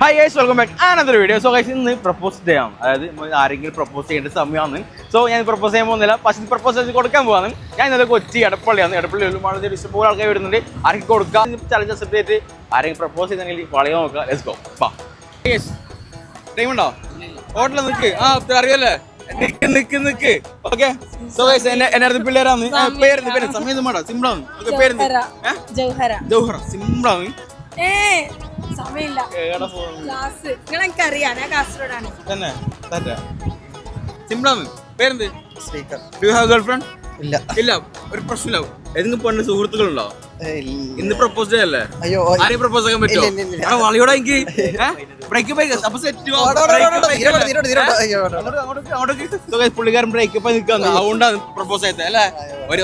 Hi guys, welcome back to another video. So guys, ഇന്ന് propose day ആണ്. അതായത് ആരെങ്കിലും പ്രപ്പോസ് ചെയ്യേണ്ട സമയമാണ്. സോ ഞാൻ പ്രപ്പോസ് ചെയ്യാൻ പോകുന്നില്ല, പക്ഷേ പ്രപ്പോസ് കൊടുക്കാൻ പോവാണ്. ഞാൻ ഇന്നലെ കൊച്ചി എടപ്പള്ളിയാണ്. എടപ്പള്ളി ഒരുപാട് ഇഷ്ടംപോലെ ആൾക്കാർ വരുന്നുണ്ട്. ആരെങ്കിലും കൊടുക്കാം, ചലഞ്ച് അക്സെപ്റ്റ് ചെയ്തിട്ട് ആരെങ്കിലും പ്രപ്പോസ് ചെയ്തെങ്കിൽ വളയോ നോക്കാം. Let's go. ബാ ഗൈസ്, ടൈം ഉണ്ടോ? ഹോട്ടലിൽ നിൽക്ക്. അറിയല്ലേ, നിക്ക്. ഓക്കെ. സോ ഗൈസ്, എന്നെ അടുത്ത് പിള്ളേരാണ്. പേര് സമയം വേണ്ട, സിമ്പിളാണ്. ജൗഹറ. സിമ്പിളാണ്. സമയമില്ല. നിങ്ങളെനിക്കറിയാം, ഞാൻ കാസർഗോഡാണ്. തന്നെ സിമ്പിളാണ്. പേരെന്ത്? Speaker. Do you have girlfriend? ഇല്ല. ഒരു പ്രശ്നമില്ല. ഏതെങ്കിലും പെണ്ണ് സുഹൃത്തുക്കളുണ്ടോ? ഇന്ന് പ്രപ്പോസ് ഡേ അല്ലേ? ആരെയും പ്രപ്പോസ് ചെയ്യാൻ പറ്റുമോ? വളയോടെ എനിക്ക് പുള്ളിക്കാരൻ ബ്രേക്കപ്പ് നിൽക്കാന്ന്, അതുകൊണ്ടാണ് പ്രപ്പോസ് ചെയ്തത് അല്ലേ?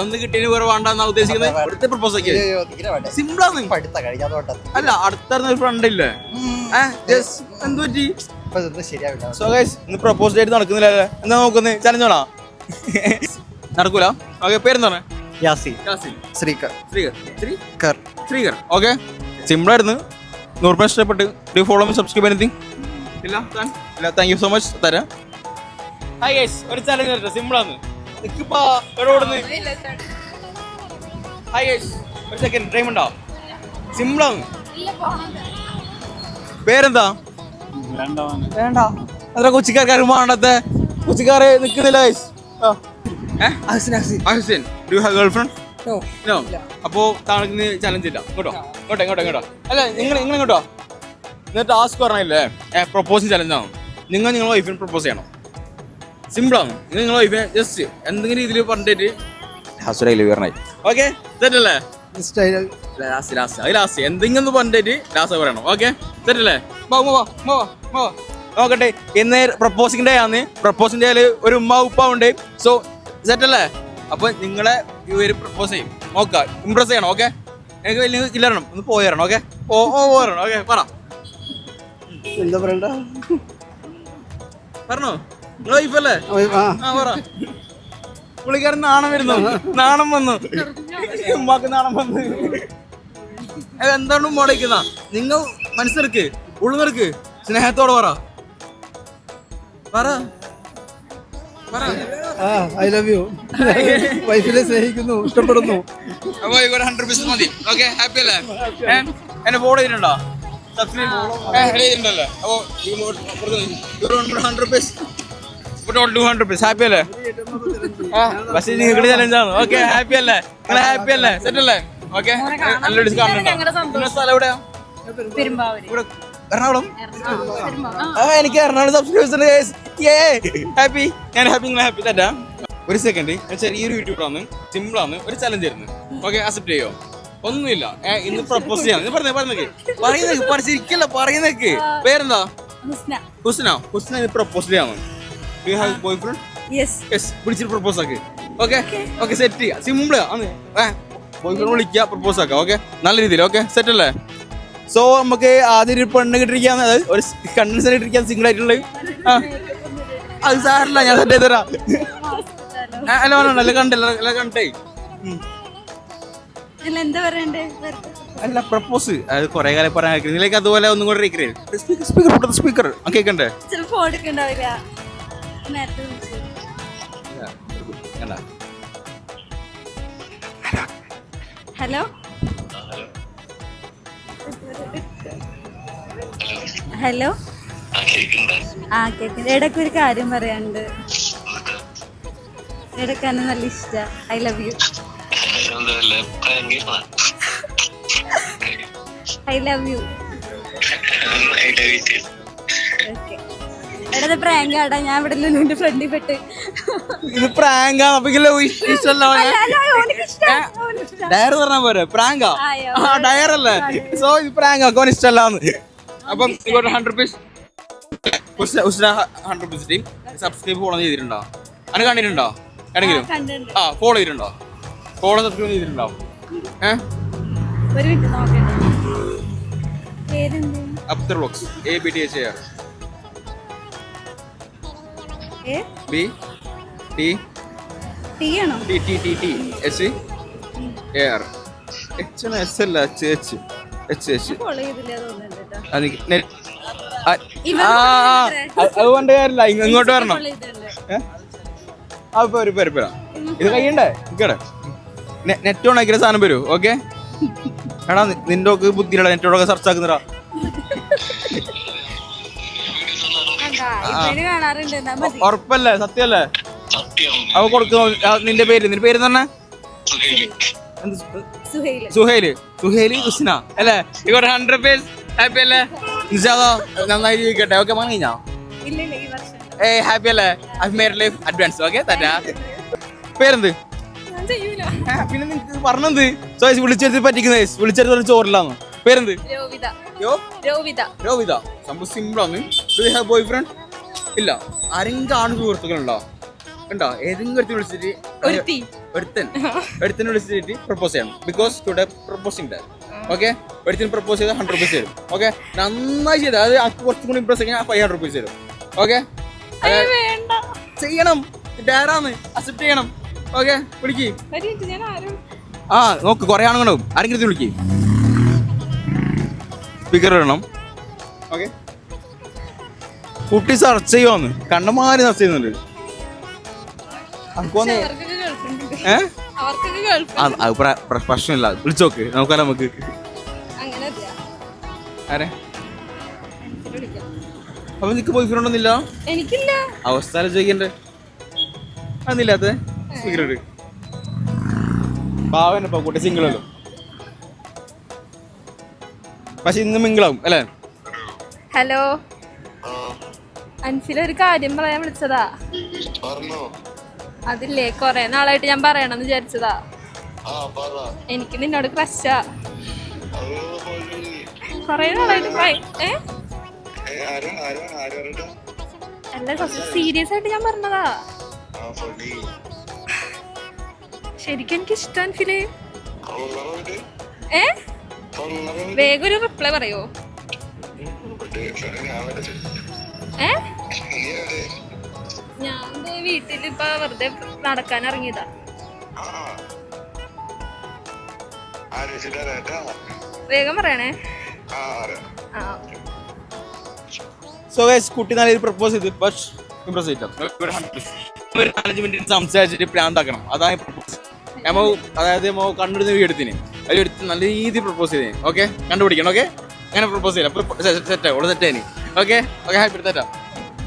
ഒന്ന് കിട്ടിയതിന് വേറെ വേണ്ടെന്നാ ഉദ്ദേശിക്കുന്നത്. അടുത്ത പ്രപ്പോസ് ആക്കിയത് സിമ്പിളാണ്. അല്ല, അടുത്ത ഫ്രണ്ട് ഇല്ലേ? എന്ത് പറ്റി? സോ ഗൈസ്, ഇന്ന് പ്രപ്പോസ് ഡേറ്റ് നടക്കുന്നില്ലല്ലേ? എന്താ നോക്കുന്നത്? ചലഞ്ചാണോ? നടക്കൂല. ഓക്കെ, പേരെന്താ പറഞ്ഞേ? ശ്രീകർ. ഓക്കെ, സിമ്പിളായിരുന്നു. 100% ഇഷ്ടപ്പെട്ട്. Do follow me, subscribe anything? ഇല്ല. Thank you so much. തരാം. ഹായ് ഗൈസ്, ഒരു ചലഞ്ച് സിമ്പിളാണ്. ഹായ് ഗൈസ്, ഒരു സെക്കൻഡ് ടൈം ഉണ്ടോ? സിമ്പിളാണ്. പേരെന്താ? വേണ്ട. അത്ര കൊച്ചിക്കാർക്കാരും വേണ്ടത്തെ കൊച്ചിക്കാരെ നിൽക്കുന്നില്ല guys. Ahsan. Do you have girlfriend? No. അപ്പോ താങ്കൾക്ക് ചലഞ്ച് ഇല്ല. ഇങ്ങോട്ടോ. അല്ല, നിങ്ങൾ ഇങ്ങോട്ടോ. ഇന്നത്തെ ടാസ്ക് പറഞ്ഞില്ലേ, പ്രപ്പോസിങ് ചലഞ്ചാണ്. നിങ്ങളുടെ വൈഫിന് പ്രപ്പോസ് ചെയ്യണം. സിമ്പിളാണ്. നിങ്ങളുടെ വൈഫിനെ ജസ്റ്റ് എന്തെങ്കിലും രീതിയിൽ പറഞ്ഞിട്ട് പറഞ്ഞായി. ഓക്കെ, സെറ്റല്ലേ? ലാസ്റ്റ് എന്തെങ്കിലും പറഞ്ഞിട്ട് ലാസ്റ്റ് പറയണം. ഓക്കെ, സെറ്റല്ലേ? നോക്കട്ടെ, ഇന്ന് പ്രപ്പോസിംഗ് ഡേ ആണ്. പ്രപ്പോസിംഗ് ഡേയില് ഒരു ഉമ്മ ഉപ്പ ഉണ്ട്. സോ സെറ്റല്ലേ? അപ്പൊ നിങ്ങളെ ഇവര് പ്രപ്പോസ് ചെയ്യും. നോക്കാം, ഇംപ്രസ് ചെയ്യണം. ഓക്കെ, എനിക്ക് വലിയ ഇല്ലണം, ഒന്ന് പോയിരണം. ഓക്കെ, പോരണം. ഓക്കെ, എന്താ പറയണ്ട? പറഞ്ഞോ, നിങ്ങളെ വൈഫല്ലേ? പറ. പുള്ളിക്കാരൻ നാണം വന്നു. ഉമ്മാക്ക് നാണം വന്നു. എന്താണ് മോളിക്കുന്ന? നിങ്ങൾ മനസ്സിലെടുക്ക്, ഉള്ളുന്നെടുക്ക്, സ്നേഹത്തോടെ പറ. I love U. വൈഫിനെ സ്നേഹിക്കുന്നു, ഇഷ്ടപ്പെടുന്നു. അപ്പൊ 100% മതി. ഓക്കെ, ഹാപ്പി അല്ലേ? എന്നെ ഫോളോ ചെയ്തിട്ടുണ്ടോ? സബ്സ്ക്രൈബ് ചെയ്തിട്ടുണ്ടല്ലേ? അപ്പൊ 100% ഹാപ്പി അല്ലേ? പക്ഷേ നിങ്ങൾക്ക് ചലഞ്ചാണ്. ഓക്കെ, ഹാപ്പി അല്ലേ? നിങ്ങളെ ഹാപ്പി അല്ലേ? സെറ്റ് അല്ലേ? ഓക്കെ, നല്ല ഡിസ്കൗണ്ട് ഉണ്ടോ? സ്ഥലം എവിടെയാ? എറണാകുളം. എനിക്ക് എറണാകുളം സബ്സ്ക്രൈബേഴ്സ്. ഹാപ്പി. ഞാൻ ഹാപ്പി, നിങ്ങൾ ഹാപ്പി. തെറ്റാ? ഒരു സെക്കൻഡ്, ചെറിയൊരു യൂട്യൂബറാണ്. സിമ്പിളാണ്. ഒരു ചലഞ്ച് ആയിരുന്നു. ഓക്കെ, അക്സെപ്റ്റ് ചെയ്യോ? ഒന്നുമില്ല. ഇന്ന് പ്രപ്പോസ് ചെയ്യാം. പറയുന്നേക്ക്. പേരെന്താ? ഹുസ്ന. ഇത് പ്രപ്പോസ് ചെയ്യാം. You have boy friend? Yes. വിളിച്ചിട്ട് പ്രപ്പോസ് ആക്ക്. ഓക്കെ, സെറ്റ് ചെയ്യാം. സിമ്പിൾ ആണ്. ബോയ് ഫ്രണ്ട് വിളിക്കുക, പ്രപ്പോസ് ആക്കാം. ഓക്കെ, നല്ല രീതിയിൽ. ഓക്കെ, സെറ്റ് അല്ലേ? സോ നമുക്ക് ആദ്യം ഒരു പെണ്ണ് കിട്ടിരിക്കാന്ന്, ഒരു കണ്ടൻസ് ഇട്ടിരിക്കാൻ സിംഗിൾ ആയിട്ടുള്ളത്. അത് സാറില്ല, ഞാൻ സെറ്റ് ചെയ്ത് തരാം. കണ്ടേ അല്ല പ്രപ്പോസ്. അത് കൊറേ കാലം പറയാൻ ഇതിലേക്ക് അതുപോലെ ഒന്നും കൂടെ സ്പീക്കർ കേൾക്കണ്ടേ? ഹലോ. ഇടയ്ക്ക് ഒരു കാര്യം പറയാനുണ്ട്. ഇടയ്ക്ക് എന്നെ നല്ല ഇഷ്ടം. I love you. I love you. എടത് പ്രാങ്ക് ആടാ. ഞാൻ ഇവിടെ നിന്റെ ഫ്രണ്ടിൽ പെട്ട്. ഇത് പ്രാങ്കാ? ഡയർ പറഞ്ഞാ പോരെ? പ്രാങ്കാ? ഡയറല്ലേ? സോ ഇത് പ്രാങ്കാ, ഓന് ഇഷ്ടമല്ലാന്ന്. അപ്പം 100% സബ്സ്ക്രൈബ് ഫോളോ ചെയ്തിട്ടുണ്ടോ? അങ്ങനെ കണ്ടിട്ടുണ്ടോ? ആണെങ്കിലും ഫോളോ ചെയ്തിട്ടുണ്ടോ? ഫോളോ സബ്സ്ക്രൈബ് ചെയ്തിട്ടുണ്ടോ? അബ്ദുർ വ്ലോഗ്സ്. ABTHAR. അത് കൊണ്ട് കാര്യമില്ല, ഇങ്ങോട്ട് വരണം. ആ പേര് ഇത് കഴിയണ്ടേ നിക്കടെ നെറ്റ് ഓൺ ആക്കിയ സാധനം വരൂ. ഓക്കെ എടാ നിന്റെ ഒക്കെ ബുദ്ധിയില്ല, നെറ്റോടൊക്കെ സെർച്ച് ആക്കുന്നിടാ. ഉറപ്പല്ലേ, സത്യല്ലേ? അവ കൊടുക്കുന്ന നിന്റെ പേര് തന്നെ സുഹൈല് ഹുസ്ന അല്ലേ? ഇവിടെ 100% ഹാപ്പി അല്ലേ? നന്നായി ജീവിക്കട്ടെ. ഓക്കെ മണി കഴിഞ്ഞാ ഹാപ്പി അല്ലേ? Married life advance. ഓക്കെ തരാ. പേരെന്ത്? പിന്നെ നിനക്ക് പറഞ്ഞത് വിളിച്ചെടുത്ത് പറ്റിക്കുന്നത്, വിളിച്ചെടുത്ത് ചോറില്ലാന്ന്. പേരെന്ത്? രോവിത. സംഭവം സിമ്പിളാണ്. ബോയ് ഫ്രണ്ട് ഇല്ല? ആരെങ്കിലും കാണുന്ന സുഹൃത്തുക്കളുണ്ടോ? ഉണ്ടോ? ഏതെങ്കിലും ഒരുത്തി വിളിച്ചിട്ട് ഒരുത്തനെ വിളിച്ചിട്ട് പ്രപ്പോസ് ചെയ്യണം. Because today proposing day. Okay ഒരുത്തിന് പ്രപ്പോസ് ചെയ്താൽ 100 rupees തരും. ഓക്കെ നന്നായി ചെയ്ത അത് ആൾക്ക് കുറച്ചും കൂടി ഇംപ്രസ് ചെയ്യാൻ 500 rupees തരും. ഓക്കെ ചെയ്യണം, ഡയറാന്ന് അക്സെപ്റ്റ് ചെയ്യണം. ഓക്കെ വിളിക്ക്. ആ നോക്ക് കുറെ ആണുങ്ങളും ആരെങ്കിലും വിളിക്ക്. സ്പീക്കർ ഇടണം. ഓക്കെ കുട്ടി സെർച്ച് ചെയ്യുവാന്ന് കണ്ടമാരി സെർച്ച് ചെയ്യുന്നുണ്ട്. പ്രശ്നമില്ല, വിളിച്ചോക്ക് നോക്കാലോ നമുക്ക്. ആരെ അപ്പൊ നിനക്ക് ബോയ് ഫ്രണ്ട് ഒന്നുമില്ല? എനിക്കില്ല. അവസ്ഥ ചോദിക്കണ്ടേ അതൊന്നില്ലാത്ത സ്പീക്കർ ഇട്. പാവനപ്പ കുട്ടി സിംഗിളല്ലോ, പക്ഷെ ഇന്ന് മിംഗിളാവും അല്ലേ? ഹലോ അൻഫില, ഒരു കാര്യം പറയാൻ വിളിച്ചതാ. അതില്ലേ കൊറേ നാളായിട്ട് ഞാൻ പറയണമെന്ന് വിചാരിച്ചതാ. എനിക്ക് നിന്നോട് ക്രഷാ. കൊറേ നാളായിട്ട് അല്ല കുറച്ച് സീരിയസ് ആയിട്ട് ഞാൻ പറഞ്ഞതാ. ശരിക്കും എനിക്ക് ഇഷ്ടം അൻഫില്. വേഗം ഒരു റിപ്ലൈ പറയോ? ഞാൻ വീട്ടിൽ ഇപ്പൊ വെറുതെ നടക്കാൻ ഇറങ്ങിയതാ. വേഗം പറയണേ. സോ ഗൈസ് കുട്ടി നല്ല പ്രപ്പോസ് ചെയ്ത് പക്ഷേ ഇംപ്രസ് ചെയ്തിട്ട് 4 മിനിറ്റ് സംസാരിച്ചിട്ട് പ്ലാൻ ആക്കണം. അതാണ് പ്രപ്പോസ്. അതായത് കണ്ടിരുന്ന വീഡിയോ എടുത്തിന് അതിലെടുത്ത് നല്ല രീതിയിൽ പ്രപ്പോസ് ചെയ്തേ. ഓക്കെ കണ്ടുപിടിക്കണം. ഓക്കെ അങ്ങനെ പ്രപ്പോസ് ചെയ്യാം. സെറ്റാ ഓള് സെറ്റായി. ഓക്കെ ഓക്കെ ഹാപ്പി തരാം.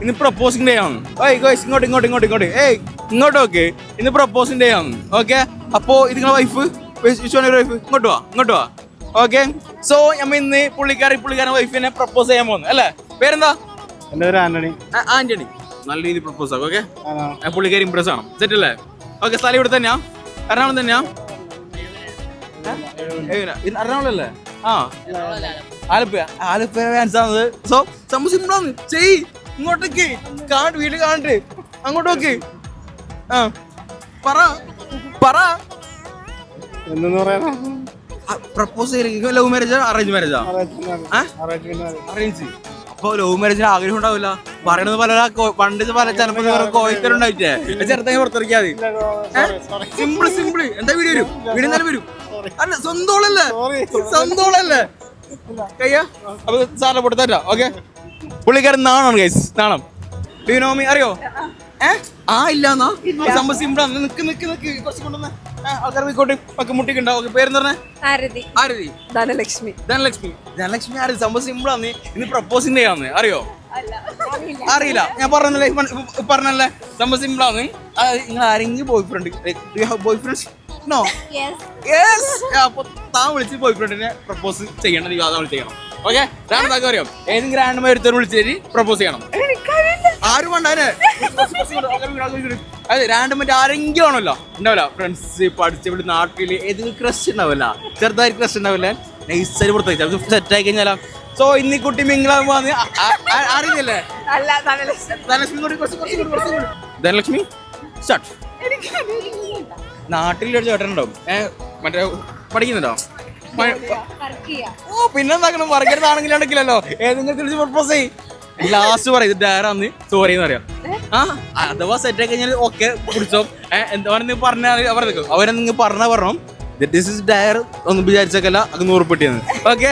ഇന്ന് പ്രപ്പോസിംഗ് ഡേ ആണ്. ഇങ്ങോട്ട് ഇങ്ങോട്ട് ഓക്കെ ഇന്ന് പ്രപ്പോസിംഗ് ഡേ ആണ്. ഓക്കെ അപ്പോ ഇത് നിങ്ങളെ വൈഫ് ഇങ്ങോട്ട് വാ. ഓക്കെ സോ നമ്മ ഇന്ന് പുള്ളിക്കാരൻ വൈഫിനെ പ്രപ്പോസ് ചെയ്യാൻ പോകുന്നു അല്ലേ? പേരെന്താ? എന്റെ പേര് ആന്റണി. ആന്റണി നല്ല രീതിയിൽ പ്രപ്പോസ് ആക്കും. ഓക്കെ പുള്ളിക്കാരി ഇംപ്രസ് ആണ്. സെറ്റ് അല്ലേ? ഓക്കെ സ്ഥലം ഇവിടെ തന്നെയാ? എറണാകുളം തന്നെയാ? എറണാകുളം അല്ലേ? ആലപ്പുഴ ഫാൻസ് ആണ്. സോ സംഭവം സിമ്പിളാണ്. ചെയ് ഇങ്ങോട്ടേക്ക് വീട് കാണട്ടെ. അങ്ങോട്ട് നോക്ക്. പറ എന്തെന്ന് പറയാ? പ്രപ്പോസ് ചെയ്യ. ലവ് മാരേജാ അറേഞ്ച് മാരേജാ? അറേഞ്ച്. അപ്പൊ ലവ് മാരേജിന് ആഗ്രഹം ഉണ്ടാവില്ല. പറയണത് പണ്ട് ചിലപ്പോ കോയത്തരുണ്ടായിട്ടേ ചെറുതായി പുറത്തിറക്കിയാൽ മതി. സിമ്പിൾ. എന്താ വീഡിയോ എന്തായാലും വരും. അല്ല സ്വന്തോളല്ലേ കയ്യാ? അപ്പൊ സാറിനെ പൊട്ടി തരാം. ഓക്കെ പുള്ളിക്കാരൻ നാണാണ് ഗൈസ്. നാണം ഡിനോമി അറിയോ? ഇല്ലാന്നാ സംഭവം സിമ്പിളാണ്. നിക്ക് കുറച്ച് കൊണ്ടുവന്ന ആൾക്കാർ പോയിക്കോട്ടെ. മുട്ടിക്കുണ്ടാവും. പേരെന്ന് പറഞ്ഞ ആരതി ധനലക്ഷ്മി. ആരതി. സംഭവം സിമ്പിളാണ്. ഇന്ന് പ്രപ്പോസിംഗ് ഡേ ആണ്. അറിയോ? അറിയില്ല. ഞാൻ പറഞ്ഞല്ലേ സംഭവം സിമ്പിളാണ്. നിങ്ങൾ ആരെങ്കിലും ബോയ് ഫ്രണ്ട്സ് നോ? യെസ്. അപ്പൊ താൻ വിളിച്ച് ബോയ് ഫ്രണ്ടിനെ പ്രപ്പോസ് ചെയ്യണം. ചെയ്യണം. ഓക്കെ റാൻഡാക്കി അറിയാം. ഏതെങ്കിലും ഗ്രാൻഡ് ഒരുത്തർ വിളിച്ചിട്ട് പ്രപ്പോസ് ചെയ്യണം. ആരും വേണ്ടേ? അതെ റാൻഡം ആരെങ്കിലും ആണല്ലോ ഉണ്ടാവില്ല. ഫ്രണ്ട്സ് പഠിച്ച ഇവിടെ നാട്ടില് ഏതെങ്കിലും ക്രഷ് ഉണ്ടാവില്ല. ചെറുതായിട്ട് ക്രഷ് ഉണ്ടാവില്ല. നൈസായി പുറത്തേക്ക് സെറ്റ് ആയി കഴിഞ്ഞാലോ. സോ ഇന്ന് കുട്ടി മിംഗിളാൻ പോവാന്ന് അറിയില്ലേ? ധനലക്ഷ്മി സ്റ്റാർട്ട്. നാട്ടിലൊരു ചേട്ടനുണ്ടാവും. മറ്റേ പഠിക്കുന്നുണ്ടോ? പിന്നെന്താക്കണം? വർഗീയതാണെങ്കിലാണെങ്കിലല്ലോ ഏതെങ്കിലും തിരിച്ച് പ്രപ്പോസ് ചെയ്യും. ലാസ്റ്റ് പറയും ഇത് ഡയറാന്ന് സോറി എന്ന് പറയാം. അഥവാ സെറ്റ് ആയി കഴിഞ്ഞാൽ ഓക്കെ പിടിച്ചോ. എന്താണെന്ന് പറഞ്ഞാൽ അവരെന്തെങ്കിലും പറഞ്ഞു ദിസ് ഇസ് ഡയർ ഒന്നും വിചാരിച്ചേക്കല്ല. അത് 100 പെട്ടിയാണ്. ഓക്കെ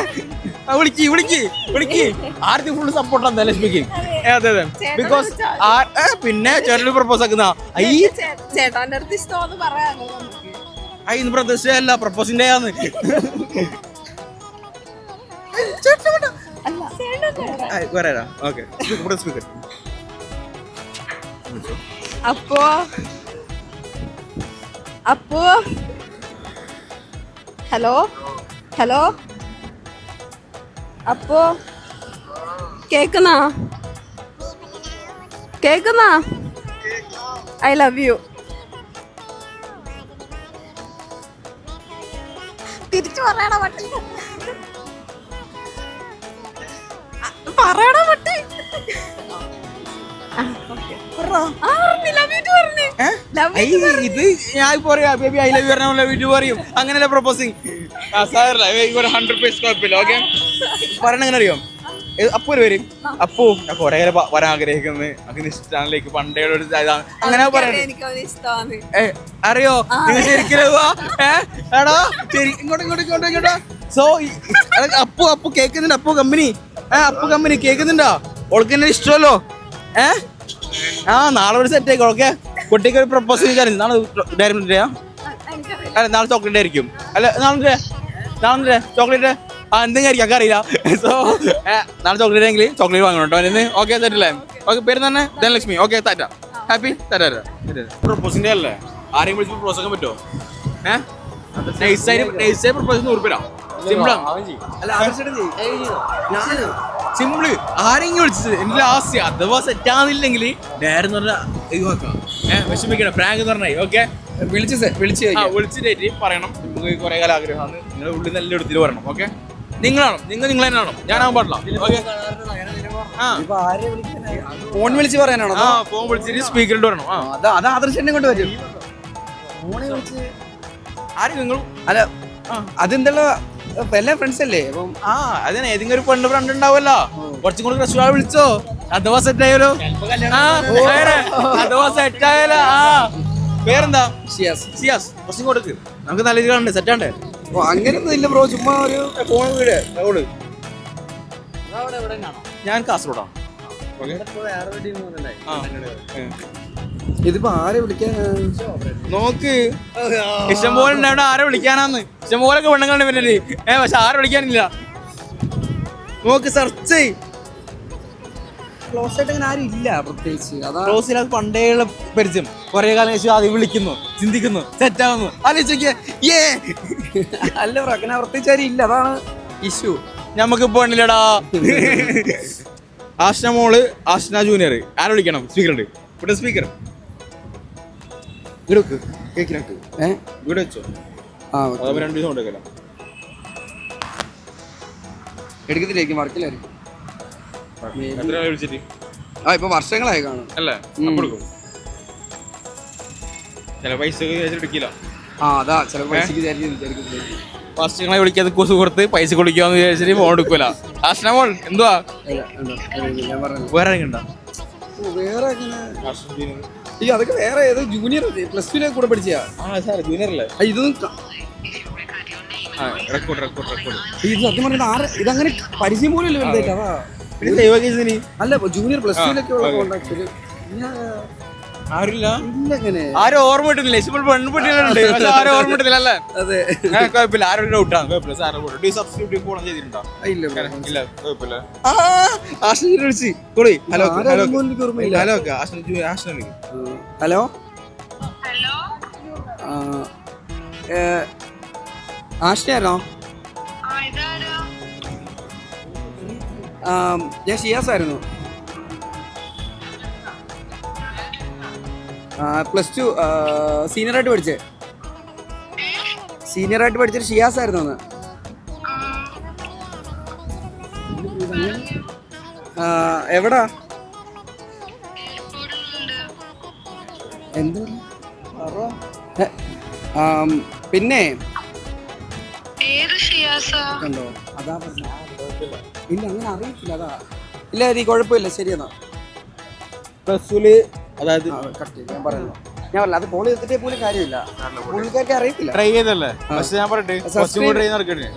വിളിക്ക് ആർത്തി ഫുള്ള് സപ്പോർട്ടാണ് ലക്ഷ്മിക്ക്. അതെ അതെ ബിക്കോസ് പിന്നെ ചേട്ടന് പ്രപ്പോസ് ആക്കുന്ന ചേട്ടാന്റെ അടുത്ത് ഇഷ്ടമാന്ന് പറയാനോ ഇന്ന് പ്രദർശനല്ല പ്രപ്പോസിന്റെ ആന്ന്. അപ്പോ ഹലോ അപ്പോ കേക്കുന്നാ ഐ ലവ് യു. തിരിച്ചു പറയണ പട്ടി ഇത് ഞാൻ പറയാ ബേബി ഐ ലവ് യു പറഞ്ഞ വീട്ടിൽ പറയും. അങ്ങനെയല്ല പ്രപ്പോസിങ്. 100% കുഴപ്പമില്ല. ഓക്കെ പറയണ എങ്ങനെ അറിയാം? അപ്പു വരും. അപ്പു ഞാൻ കൊറേ വരാൻ ആഗ്രഹിക്കുന്നത് അങ്ങനെ ഇഷ്ടത്തിലേക്ക് പണ്ടേ ഒരു ഇതാണ് അങ്ങനെ പറയണേ. അറിയോ ഇത് ശരിക്കും എടാ ശരി ഇങ്ങോട്ടോ. സോ അപ്പു കേൾക്കുന്നുണ്ട്. അപ്പു കമ്പനി കേൾക്കുന്നുണ്ടോ? ഓൾക്ക് എന്നെ ഇഷ്ടമല്ലോ. നാളെ ഒരു സെറ്റ് ആയിക്കോ. ഓക്കെ കുട്ടിക്ക് ഒരു പ്രപ്പോസ് ചെയ്താൽ നാളെ ഡയറി അല്ല നാളെ ചോക്ലേറ്റ് ആയിരിക്കും. അല്ല നാളെ ചോക്ലേറ്റ് എന്തെങ്കിലും ആയിരിക്കും ഒക്കെ അറിയില്ല. സോ നാളെ ചോക്ലേറ്റ് ആണെങ്കിൽ ചോക്ലേറ്റ് വാങ്ങണം കേട്ടോ ഇന്ന്. ഓക്കെ സെറ്റല്ലേ? ഓക്കെ പേര് തന്നെ ധനലക്ഷ്മി. ഓക്കെ താറ്റ ഹാപ്പി താറ്റ. പ്രപ്പോസിന്റെ അല്ലേ ആരെയും വിളിച്ച് പ്രപ്പോസ് ആക്കാൻ പറ്റുമോ? പ്രപ്പോസ് 100 രൂപ സിമ്പിള്. ആരെങ്കിലും വിളിച്ചത് എന്റെ ലാസ്റ്റ് അഥവാ സെറ്റ് ആവുന്നില്ലെങ്കിൽ ഡയറി എന്ന് പറഞ്ഞാൽ വിഷമിക്കണം. പ്രാങ്ക് എന്ന് പറഞ്ഞാൽ ഓക്കെ വിളിച്ചിട്ട് പറയണം. നമുക്ക് കുറെ കാലം ആഗ്രഹമാണ്. നിങ്ങളുടെ ഉള്ളിൽ നല്ല എടുത്തിട്ട് പറയണം. ഓക്കെ നിങ്ങൾ തന്നെയാണോ? ഞാനാവാൻ പാടില്ല. ഓക്കെ ഫോൺ വിളിച്ച് പറയാനാണോ? ഫോൺ വിളിച്ചിട്ട് സ്പീക്കറിൽ പറയണം. അത് ആദർശനെ കൊണ്ട് വരും. ആരും നിങ്ങൾ അല്ല അതെന്തല്ലോ എല്ലാ ഫ്രണ്ട്സ് അല്ലേ? അപ്പം അതിന് ഏതെങ്കിലും ഒരു പെണ്ണ് ഫ്രണ്ട് ഉണ്ടാവല്ലോ. കുറച്ചും കൂടി ക്രഷ് വിളിച്ചോ അഥവാ സെറ്റ് ആയാലോ? അഥവാ സെറ്റ് ആയാലോ? പേരെന്താ? സിയാസ്. കുറച്ചും കൊടുക്ക് നമുക്ക് നല്ല രീതിയിലുണ്ട്. സെറ്റാണ്ടേ? അങ്ങനെയൊന്നും ഇല്ല ബ്രോ. ചുമ്മാ ഒരു ഫോൺ വീട്. ഞാൻ കാസർഗോഡാണ്. ഇതിപ്പോ ആരെ വിളിക്കാൻ നോക്ക് ഇഷ്ടംപോലെ ഉണ്ടാവിടെ. ആരെ വിളിക്കാനാന്ന് ഇഷ്ടംപോലൊക്കെ പെണ്ണുങ്ങളുടെ പേരല്ലേ. പക്ഷെ ആരെ വിളിക്കാനില്ല. നോക്ക് സെർച്ച് ക്ലോസ് ആയിട്ട് അങ്ങനെ ആരും ഇല്ല പ്രത്യേകിച്ച്. ക്ലോസ് ഇല്ലാതെ പണ്ടേയുള്ള പരിചയം. കുറെ കാലം ശേഷം ആദ്യം വിളിക്കുന്നു, ചിന്തിക്കുന്നു, സെറ്റ് ആവുന്നു. ആലോചിക്ക അല്ല ബ്രോ അങ്ങനെ പ്രത്യേകിച്ച് ആരും ഇല്ല. അതാണ് ഇഷ്യൂ. ഞമ്മക്ക് പെണ്ണില്ലടാ. ആഷ്ന മോള് ആഷ്ന ജൂനിയർ ആരെ വിളിക്കണം? സ്പീക്കറുണ്ട്. ഇവിടെ സ്പീക്കർ വീട് കേക്കിനകത്ത് വീട് വെച്ചോ. രണ്ടു ദിവസം കൊണ്ടേക്കല്ലോ. എടുക്കത്തില്ലായിരിക്കും വർക്കിലായിരിക്കും. എത്ര വിളിച്ചിട്ട്? ഇപ്പൊ വർഷങ്ങളായി കാണും അല്ലേ? കൊടുക്കും ചില പൈസ എടുക്കില്ല. അതാ ചില പൈസക്ക് വർഷങ്ങളെ വിളിക്കാതെ സുഹൃത്ത് പൈസ കൊടുക്കാന്ന് വിചാരിച്ചിട്ട് ഫോൺ എടുക്കൂല. ആഷ്ന മോൾ എന്തുവാ വേറെ ഉണ്ടോ? വേറെ അതൊക്കെ വേറെ ഏതോ ജൂനിയർ +2 കൂടെ പഠിച്ചാ ജൂനിയറല്ലേ? ഇതൊന്നും ഇത് സത്യം പറഞ്ഞാൽ ഇതങ്ങനെ പരിചയം പോലും അല്ല. അല്ല ജൂനിയർ +2 ഉള്ള കോണ്ടാക്ട് ആരില്ല. ആരും ഓർമ്മ കിട്ടുന്നില്ല. ഇപ്പോൾ പെൺകുട്ടികളുണ്ട് പക്ഷെ ആരും ഓർമ്മ കിട്ടുന്നില്ല. അല്ലേ? അതെ കുഴപ്പമില്ല. ആരും ഡൗട്ടാണ്. കുഴപ്പമില്ല. സാറ് സബ്സ്ക്രിപ്റ്റ് ഫോൺ ചെയ്തിട്ടുണ്ടോ? ഇല്ല കുഴപ്പമില്ല. ഹലോ ഹലോ ആഷ്നയാണോ? ഞാൻ ഷിയാസ് ആയിരുന്നു. +2 സീനിയറായിട്ട് പഠിച്ചൊരു ഷിയാസ് ആയിരുന്നു അന്ന്. എവിടാ? എന്താ പിന്നെ കണ്ടോ? അതാ ഇല്ല അങ്ങനെ അറിയത്തില്ല. അതാ ഇല്ല കുഴപ്പമില്ല. ശരി എന്നാ +2 അതായത് കട്ട് ചെയ്യാൻ പറയുന്നു. ഞാൻ പറഞ്ഞില്ല അത് കോൾ ചെയ്തിട്ടേ പോലും കാര്യമില്ല, പുള്ളിക്കാർക്ക് അറിയത്തില്ല. ട്രൈ ചെയ്തല്ലേ? പക്ഷെ ഞാൻ പറയട്ടെ, ട്രൈ നടക്കട്ടെ.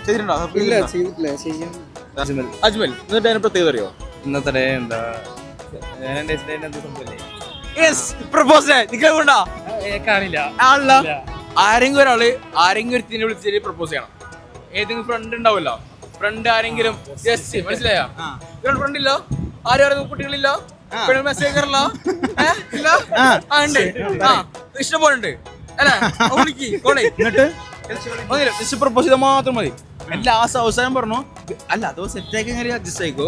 ചെയ്തിട്ടുണ്ടോ? ഇല്ല ചെയ്തിട്ടില്ല. ചെയ്യാൻ അജ്മൽ എന്നിട്ട് അതിന് പ്രത്യേകത അറിയോ? ഇന്നത്തെ ഡേ എന്താ കാണില്ല ആരെങ്കിലും ഒരാള് ആരെങ്കിലും ഒരുത്തിനെ വിളിച്ചിട്ട് പ്രപ്പോസ് ചെയ്യണം. ഏതെങ്കിലും ഫ്രണ്ട് ഉണ്ടാവുമല്ലോ, ഫ്രണ്ട് ആരെങ്കിലും ജസ്റ്റ് മനസ്സിലായോ? ഫ്രണ്ട് ഇല്ലോ, ആരും കുട്ടികളില്ല, മെസ്സേജ് ഇല്ല, ഇഷ്ടം പോലെ ഉണ്ട് അല്ലേ? എന്നിട്ട് പ്രപ്പോസ് ചെയ്താൽ മാത്രം മതി. ലാസ്റ്റ് അവസാനം പറഞ്ഞു അല്ല അഥവാ സെറ്റ് ആക്കി അഡ്ജസ്റ്റ് ആയിക്കോ.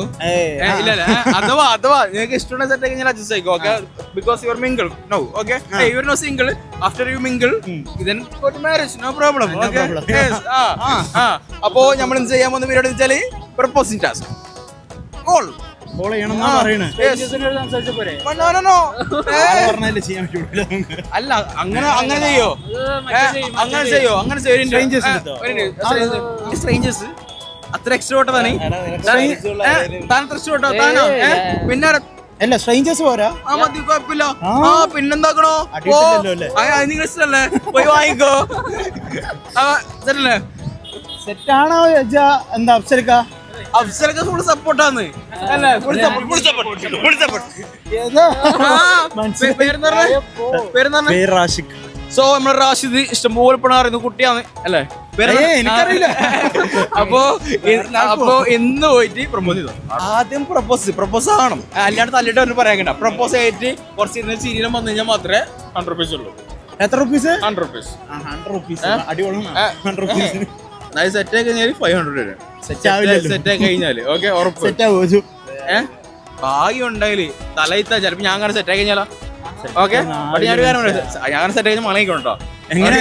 ഇല്ല അഥവാ നിങ്ങൾക്ക് ഇഷ്ടമുള്ള സെറ്റ് ആക്കി അഡ്ജസ്റ്റ് ആയിക്കോ. Okay, because your mingle no. Okay, your no single. After you mingle then go to marriage, no problem. Okay, yes. അപ്പോ നമ്മൾ എന്ത് ചെയ്യാൻ പോകുന്ന പരിപാടി വെച്ചാല് പ്രപ്പോസിംഗ് ടാസ്ക്. കോൾ അല്ല അങ്ങനെ ചെയ്യോ? സ്ട്രേഞ്ചേഴ്സ് അത്ര എക്സ്ട്രോട്ടോ താൻ അത്ര എക്സ്ട്രോട്ടോ താനോ? പിന്നെ അല്ല സ്ട്രേഞ്ചേഴ്സ് പോരാ. മതി, കുഴപ്പമില്ല. പിന്നെന്താക്കണോ? നിങ്ങൾ ഇഷ്ടല്ലേ? പോയി വാങ്ങിക്കോ. സെറ്റാണോ എന്താ അപ്സരക്ക? അഫ്സലൊക്കെ ഫുൾ സപ്പോർട്ടാന്ന് അല്ലേ? Full support. സോ നമ്മളെ റാഷിദ് ഇഷ്ടംപോലെ പണം അറിയുന്ന കുട്ടിയാണ് അല്ലേ? എനിക്കറിയില്ല. അപ്പൊ എന്ന് പോയിട്ട് പ്രപ്പോസ് ചെയ്തു. ആദ്യം പ്രപ്പോസ് ആകണം, അല്ലാണ്ട് തല്ലിട്ട് അവന് പറയാൻ കണ്ട. പ്രപ്പോസ് ആയിട്ട് കുറച്ച് സീരിയലും വന്നു കഴിഞ്ഞാൽ മാത്രമേ 100 rupees ഉള്ളൂ. എത്ര റുപ്പീസ്? 100 rupees. അടിപൊളി. സെറ്റ് ആയി കഴിഞ്ഞാൽ 500 വരും. സെറ്റ് ആയി കഴിഞ്ഞാല് ഓക്കെ ഉറപ്പ്. ഭാഗ്യം ഉണ്ടായില് തലയിത്ത ചിലപ്പോ ഞാൻ അങ്ങനെ സെറ്റ് ആയി കഴിഞ്ഞാലോ? ഓക്കെ, ഞാനൊരു കാര്യം ഞാൻ സെറ്റ് കഴിഞ്ഞാൽ മണ കഴിക്കണോ? എങ്ങനെ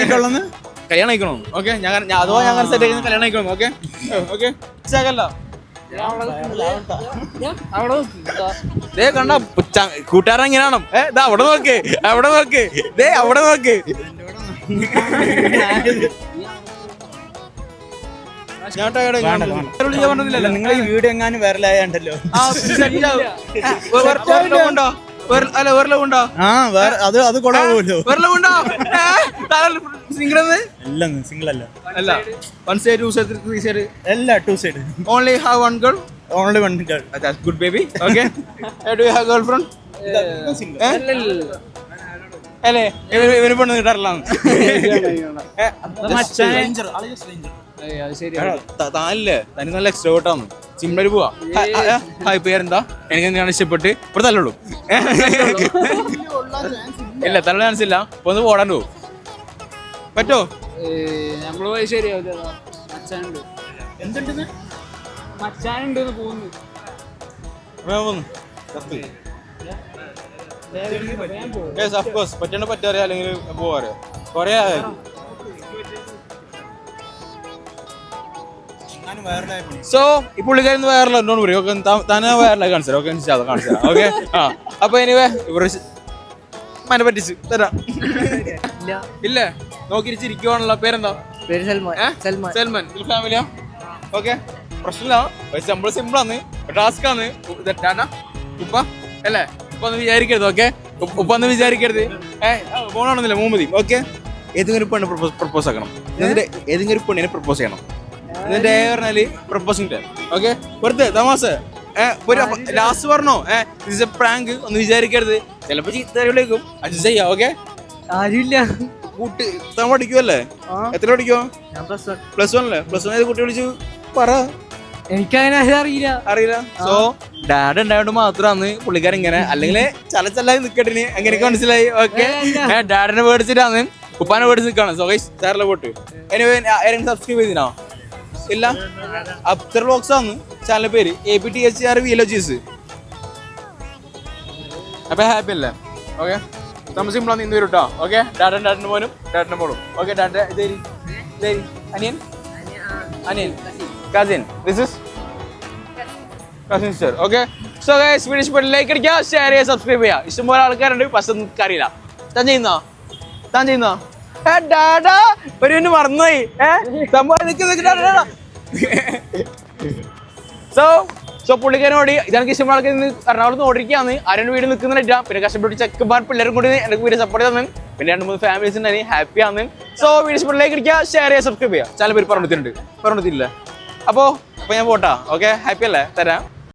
കല്യാണം കഴിക്കണം. ഓക്കെ, അഥവാ ഞാൻ സെറ്റ് കഴിഞ്ഞാൽ കല്യാണം കഴിക്കണം. ഓക്കെ ഓക്കെ ല്ല കണ്ട കൂട്ടുകാരൻ എങ്ങനെയാണോ? അവിടെ നോക്ക്, അവിടെ നോക്ക്, അവിടെ നോക്ക്. നിങ്ങൾ ഈ വീഡിയോ എങ്ങാനും വൈറലായാണ്ടല്ലോ. അത് കൊള്ളാമല്ലോ. സിംഗിൾ അല്ല അല്ല 1 side 2 side 3 side അല്ല 2 side. Only have one girl. Only one girl. That's good baby. Okay. Do you have girlfriend? അല്ലേ ഇവന് പെണ്ണ് കിട്ടാറില്ല. താനല്ലേ തനി നല്ല എക്സ്ട്രോട്ടാന്ന്. സിമ്പിളായിട്ട് പോവാ. ഹായ് പേരെന്താ? എനിക്ക് എന്താണ് ഇഷ്ടപ്പെട്ട് ഇവിടെ തല്ലുള്ളൂ. ഇല്ല തല്ല ചാൻസ് ഇല്ല. അപ്പൊ ഒന്ന് ഓടാൻ പോകും പറ്റോ? പറ്റണ പറ്റാറിയ അല്ലെങ്കിൽ പോവാറിയോ? കൊറേ സോ ഈ പുള്ളിക്കാരൻ വൈറൽ എന്നോട് പറയും. ഓക്കെ, തന്നെ വൈറലായി കാണിച്ചു. ഓക്കെ, കാണിച്ചു തരാം. ഓക്കെ, അപ്പൊ എനിവേ ഇവർ മന പറ്റിച്ച് തരാം. ഇല്ലേ നോക്കിരിച്ചിരിക്കുവാണല്ലോ. പേരെന്താ? സൽമാൻ. ഫാമിലിയാ? ഓക്കെ, പ്രശ്നമില്ല. സിമ്പിളാന്ന്, ടാസ്ക് ആണ്. ഉപ്പ അല്ലേ? ഉപ്പ ഒന്ന് വിചാരിക്കരുത്. ഓക്കെ, ഉപ്പ ഒന്ന് വിചാരിക്കരുത്. പോകണമെന്നില്ല, മൂമതി. ഓക്കെ, ഏതെങ്കിലും പെണ്ണ് പ്രപ്പോസ് ആക്കണം. എന്നിട്ട് ഏതെങ്കിലും പെണ്ണിനെ പ്രപ്പോസ് ചെയ്യണം. എന്നിട്ട് പറഞ്ഞാല് പ്രപ്പോസിംഗ് ടൈം. ഓക്കെ, വെറുതെ തമാശ. ലാസ്റ്റ് പറഞ്ഞോ പ്രാങ്ക് ഒന്ന് വിചാരിക്കരുത്. ചിലപ്പോ ചീത്തരിലേക്കും അഡ്ജസ്റ്റ് ചെയ്യാം. ഓക്കെ, ആരുമില്ല. കൂട്ട് താൻ പഠിക്കുവല്ലേ? എത്ര പഠിക്കുവോ? +1 അല്ലേ? +1 ഏത് കുട്ടി വിളിച്ചു പറ. എനിക്കങ്ങനെ അറിയില്ല. സോ ഡാഡ് ഉണ്ടായോണ്ട് മാത്രമാണ് പുള്ളിക്കാരൻ ഇങ്ങനെ. അല്ലെങ്കിൽ ചലച്ചല്ലായി നിക്കട്ടിന് അങ്ങനെയൊക്കെ മനസ്സിലായി. ഓക്കെ, ഡാഡിനെ മേടിച്ചിട്ടാണ് ഉപ്പാനെ മേടിച്ച് നിൽക്കാണ്. സോ ഗൈസ് സാറിലെ പോട്ട് സബ്സ്ക്രൈബ് ചെയ്തിനോ? ഇല്ല. അബ്ദർ വ്ലോഗ്സ് ആണ് ചാനൽ പേര്. APTHR VLOGs. അപ്പൊ ഹാപ്പി അല്ലേ? ഓക്കെ, നമ്മൾ സിമ്പിളാണ് ഇന്ന് വരും കേട്ടോ. ഓക്കെ, ഡാഡിന്റെ മോനും ഡാഡിന്റെ മോളും. ഓക്കെ, ഡാഡിന്റെ അനിയൻ cousin. This is cousin sister. Okay, so guys video ഇഷ്ടപ്പെട്ട ലൈക്ക് അടിക്കുക, ഷെയർ ചെയ്യുക, സബ്സ്ക്രൈബ് ചെയ്യുക. ഇഷ്ടംപോലെ ആൾക്കാരുണ്ട്, പക്ഷെ നിങ്ങൾക്ക് അറിയില്ല. താൻ ചെയ്യുന്നോ? ഡാഡാ ഒരു മറന്നുപോയി. സംഭവം സോ സോ പുള്ളിക്കാരനോട് ഇതെനിക്ക് ഇഷ്ടമുള്ള ആൾക്ക് ഇന്ന് എറണാകുളത്ത് ഓടിക്കാന്ന് ആരുടെ വീട് നിൽക്കുന്നില്ല. പിന്നെ കഷ്ടപ്പെട്ട് ചെക്കന്മാർ പിള്ളേരും കൂടി എനിക്ക് വീഡിയോ സപ്പോർട്ട് തന്നെ. പിന്നെ 2-3 ഫാമിലീസ് ഉണ്ടായി ഹാപ്പി ആണ്. സോ വീഡിയോസ് പിള്ളേർക്ക് ഇരിക്കുക, ഷെയർ ചെയ്യുക, സബ്സ്ക്രൈബ് ചെയ്യുക. ചില പേര് പറഞ്ഞിട്ടുണ്ട്, പറഞ്ഞിട്ടില്ല. അപ്പോൾ ഞാൻ പോട്ടാ. ഓക്കെ, ഹാപ്പി അല്ലേ? തരാം.